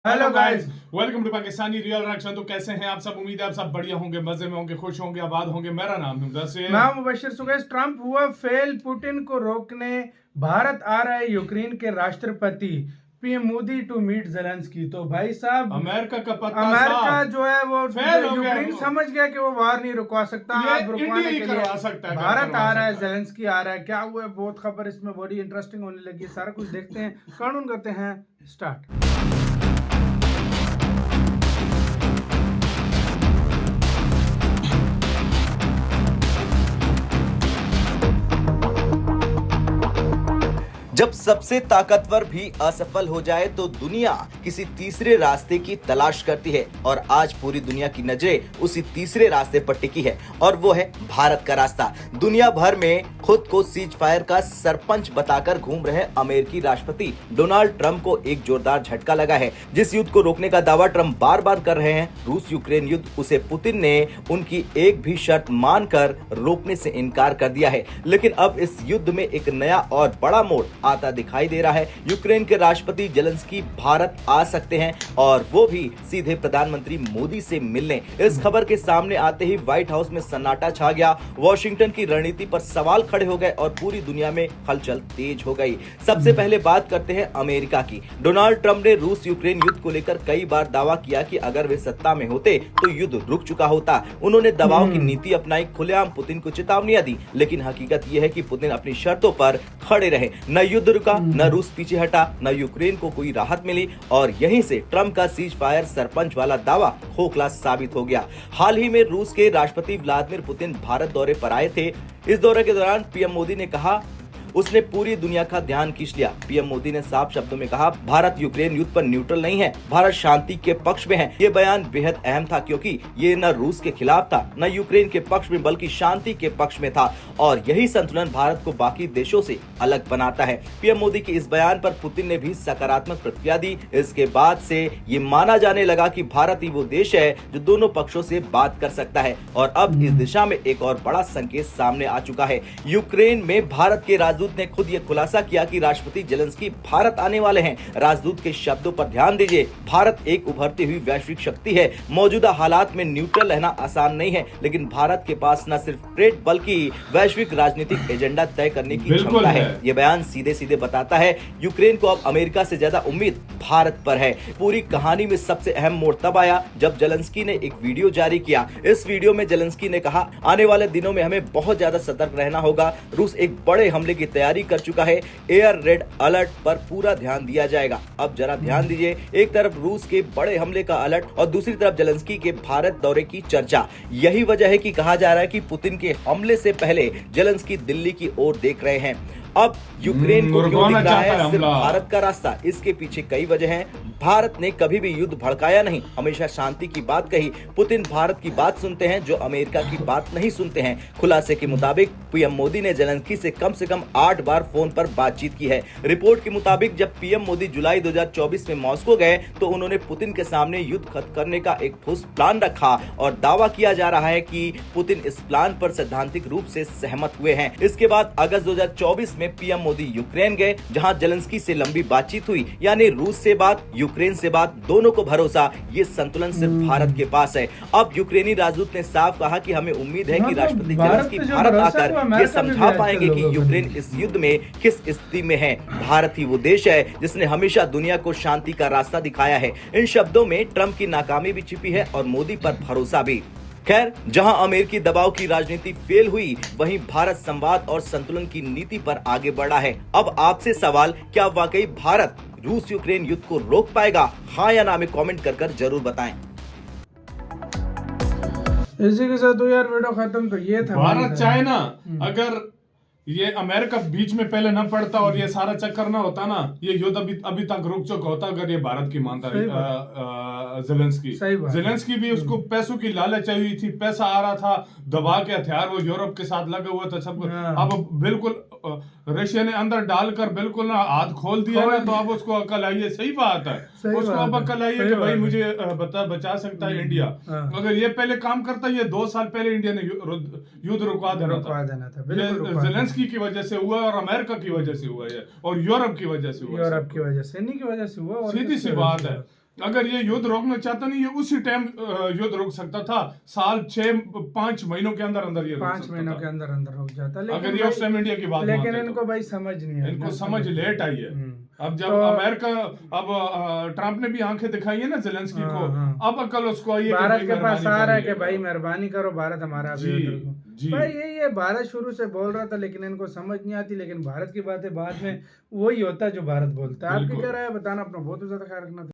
Hello guys, welcome to Pakistani real reaction. तो कैसे हैं आप सब? उम्मीद है आप सब बढ़िया होंगे, मजे में होंगे, खुश होंगे, आबाद होंगे। मेरा नाम है मुदस्सिर। मैं मुबशिर सुगैस। ट्रंप हुआ फेल, पुतिन को रोकने भारत आ रहे यूक्रेन के राष्ट्रपति PM Modi to meet Zelensky. तो भाई साहब, अमेरिका का पत्ता अमेरिका साफ जो है वो फेल हो गया। यूक्रेन समझ गया कि वो वार नहीं रुकवा सकता। ये अब इंडिया रुकवाने ही के करवा लिए सकता है, भारत करवा आ रहा है, सकता है। ज़ेलेंस्की आ रहा है। क्या हुआ है, बहुत खबर इसमें बड़ी इंटरेस्टिंग होने लगी है। सारा कुछ देखते हैं, कानून करते हैं स्टार्ट। जब सबसे ताकतवर भी असफल हो जाए तो दुनिया किसी तीसरे रास्ते की तलाश करती है और आज पूरी दुनिया की नजरें उसी तीसरे रास्ते पर टिकी है और वो है भारत का रास्ता। दुनिया भर में खुद को सीज फायर का सरपंच बताकर घूम रहे अमेरिकी राष्ट्रपति डोनाल्ड ट्रंप को एक जोरदार झटका लगा है। जिस युद्ध को रोकने का दावा ट्रंप बार बार कर रहे हैं, रूस यूक्रेन युद्ध, उसे पुतिन ने उनकी एक भी शर्त मानकर रोकने से इनकार कर दिया है। लेकिन अब इस युद्ध में एक नया और बड़ा मोड़ आता दिखाई दे रहा है। यूक्रेन के राष्ट्रपति ज़ेलेंस्की भारत आ सकते हैं और वो भी सीधे प्रधानमंत्री मोदी से मिलने। इस खबर के सामने आते ही व्हाइट हाउस में सन्नाटा छा गया। वॉशिंगटन की रणनीति पर सवाल खड़े हो गए और पूरी दुनिया में हलचल तेज हो गई। सबसे पहले बात करते हैं अमेरिका की। डोनाल्ड ट्रंप ने रूस यूक्रेन युद्ध को लेकर कई बार दावा किया कि अगर वे सत्ता में होते तो युद्ध रुक चुका होता। उन्होंने दबाव की नीति अपनाई, खुलेआम पुतिन को चेतावनियां दी। लेकिन हकीकत यह है कि पुतिन अपनी शर्तों पर खड़े रहे। न युद्ध रुका, न रूस पीछे हटा, न यूक्रेन को कोई राहत मिली और यहीं से ट्रंप का सीज फायर सरपंच वाला दावा खोखला साबित हो गया। हाल ही में रूस के राष्ट्रपति व्लादिमीर पुतिन भारत दौरे पर आए थे। इस दौरे के दौरान पीएम मोदी ने कहा उसने पूरी दुनिया का ध्यान खींच लिया। पीएम मोदी ने साफ शब्दों में कहा, भारत यूक्रेन युद्ध पर न्यूट्रल नहीं है, भारत शांति के पक्ष में है। ये बयान बेहद अहम था क्योंकि ये न रूस के खिलाफ था, न यूक्रेन के पक्ष में, बल्कि शांति के पक्ष में था और यही संतुलन भारत को बाकी देशों से अलग बनाता है। पीएम मोदी के इस बयान पर पुतिन ने भी सकारात्मक प्रतिक्रिया दी। इसके बाद से ये माना जाने लगा कि भारत ही वो देश है जो दोनों पक्षों से बात कर सकता है और अब इस दिशा में एक और बड़ा संकेत सामने आ चुका है। यूक्रेन में भारत के राजदूत ने खुद यह खुलासा किया कि राष्ट्रपति ज़ेलेंस्की भारत आने वाले हैं। राजदूत के शब्दों पर ध्यान दीजिए, भारत एक उभरती हुई वैश्विक शक्ति है। मौजूदा हालात में न्यूट्रल रहना आसान नहीं है, लेकिन भारत के पास न सिर्फ ट्रेड बल्कि वैश्विक राजनीतिक एजेंडा तय करने की क्षमता है। यह बयान सीधे सीधे बताता है यूक्रेन को अब अमेरिका से ज्यादा उम्मीद भारत पर है। पूरी कहानी में सबसे अहम मोड़ तब आया जब ज़ेलेंस्की ने एक वीडियो जारी किया। इस वीडियो में ज़ेलेंस्की ने कहा, आने वाले दिनों में हमें बहुत ज्यादा सतर्क रहना होगा। रूस एक बड़े हमले की तैयारी कर चुका है। एयर रेड अलर्ट पर पूरा ध्यान दिया जाएगा। अब जरा ध्यान दीजिए, एक तरफ रूस के बड़े हमले का अलर्ट और दूसरी तरफ ज़ेलेंस्की के भारत दौरे की चर्चा। यही वजह है कि कहा जा रहा है कि पुतिन के हमले से पहले ज़ेलेंस्की दिल्ली की ओर देख रहे हैं। अब यूक्रेन को क्यों दिख रहा है सिर्फ भारत का रास्ता? इसके पीछे कई वजह हैं। भारत ने कभी भी युद्ध भड़काया नहीं, हमेशा शांति की बात कही। पुतिन भारत की बात सुनते हैं जो अमेरिका की बात नहीं सुनते हैं। खुलासे के मुताबिक पीएम मोदी ने ज़ेलेंस्की से कम 8 बार फोन पर बातचीत की है। रिपोर्ट के मुताबिक जब पीएम मोदी जुलाई 2024 में मॉस्को गए तो उन्होंने पुतिन के सामने युद्ध खत्म करने का एक ठोस प्लान रखा और दावा किया जा रहा है कि पुतिन इस प्लान पर सैद्धांतिक रूप से सहमत हुए हैं। इसके बाद अगस्त 2024 में पीएम मोदी यूक्रेन गए, जहां ज़ेलेंस्की से लंबी बातचीत हुई। यानी रूस से बात, यूक्रेन से बात, दोनों को भरोसा ये संतुलन सिर्फ भारत के पास है। अब यूक्रेनी राजदूत ने साफ कहा कि हमें उम्मीद है कि राष्ट्रपति ज़ेलेंस्की भारत आकर ये समझा पाएंगे कि यूक्रेन इस युद्ध में किस स्थिति में है। भारत ही वो देश है जिसने हमेशा दुनिया को शांति का रास्ता दिखाया है। इन शब्दों में ट्रंप की नाकामी भी छिपी है और मोदी पर भरोसा भी। खैर, जहां अमेरिकी दबाव की राजनीति फेल हुई, वहीं भारत संवाद और संतुलन की नीति पर आगे बढ़ा है। अब आपसे सवाल, क्या वाकई भारत रूस यूक्रेन युद्ध को रोक पाएगा? हाँ या ना में कमेंट कर जरूर बताएं। इसी के साथ यार वीडियो खत्म। तो ये था भारत चाहे ना, अगर ये अमेरिका बीच में पहले न पड़ता और ये सारा चक्कर ना होता ना, ये युद्ध अभी तक रुक चुका होता अगर ये भारत की मानता ज़ेलेंस्की भी उसको पैसों की लालच चाहिए थी, पैसा आ रहा था, दबा के हथियार वो यूरोप के साथ लगा हुआ था सब। अब बिल्कुल रशिया ने अंदर डालकर बिल्कुल ना हाथ खोल दिया ना, तो अब उसको अकल आई है। सही बात है, उसको अब अकल आई है कि भाई मुझे बचा सकता है इंडिया। अगर ये पहले काम करता, ये 2 साल पहले इंडिया ने युद्ध रुकवा देना था। ज़ेलेंस्की की वजह से हुआ और अमेरिका की वजह से हुआ है और यूरोप की वजह से हुआ, यूरोप की वजह से, इन्हीं की वजह से हुआ। सीधी सी बात है। अगर ये युद्ध रोकना चाहता नहीं, ये उसी टाइम युद्ध रोक सकता था। साल 6-5 महीनों के अंदर अंदर ये रोक 5 सकता महीनों था। के अंदर अंदर रुक जाता, अगर ये उस टाइम इंडिया की बात लेकिन मानते इनको तो। भाई समझ नहीं आई इनको ना, समझ लेट आई है। अब जब तो- अमेरिका, अब ट्रम्प ने भी आंखें दिखाई है ना जेलेंस्की को, अब अकल उसको आई है कि भारत भाई के पास मेहरबानी आ रहा है कर कि भाई लेगा। मेहरबानी करो, भारत हमारा जी, विरोध रखो। जी। भाई ये भारत शुरू से बोल रहा था, लेकिन इनको समझ नहीं आती। लेकिन भारत की बातें बाद में वही होता है जो भारत बोलता है। आपकी बिल्कुल। क्या राय है बताना, अपना बहुत ज्यादा ख्याल रखना।